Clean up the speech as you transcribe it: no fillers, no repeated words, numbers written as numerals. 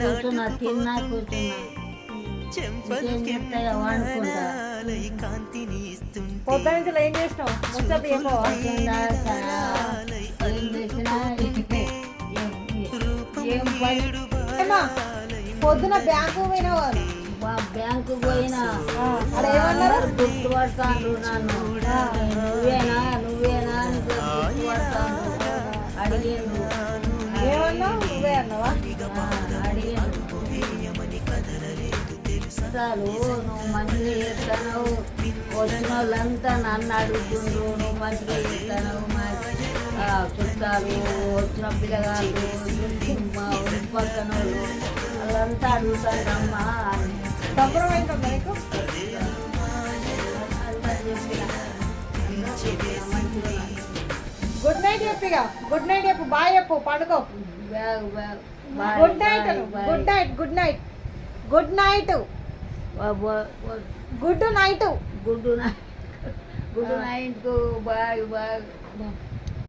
కూర్చున్నా తిన్నా కూర్చున్నా వండుకుంటా పొద్దు నుంచి ఏం చేసినావు ముచ్చట చెప్పవా? ఏం చేసినా ఏం పని ఏమ్మా, పొద్దున బ్యాంకు పోయినావు కదా? బ్యాంకు పోయినా అక్కడ ఏమన్నారు? గుర్తుపడతాను నన్ను నువ్వేనా నువ్వేనా అని గుర్తుపడతాను అడిగిండు. ఏమన్నావు? నువ్వే అన్నావా? అడిగిండు చాలు నువ్వు మంచిగా చేస్తాను. వచ్చిన వాళ్ళంతా నన్ను అడుగుతుండ్రు నువ్వు మంచిగా చేస్తాను. చుట్టాలు వచ్చిన పిల్లగాళ్ళు మా ఊరి పక్కన వాళ్ళంతా అడుగుతారమ్మా అని సంబరం అవుతుందా నీకు? అంతా చెప్పిన మంచిగా గుడ్ నైట్ చెప్పిగా. గుడ్ నైట్ చెప్పు, బాయ్ చెప్పు, పడుకో. బ్యాగ్ బ్యాగ్ good night, good night, good night, good night, good night, good night bye bye.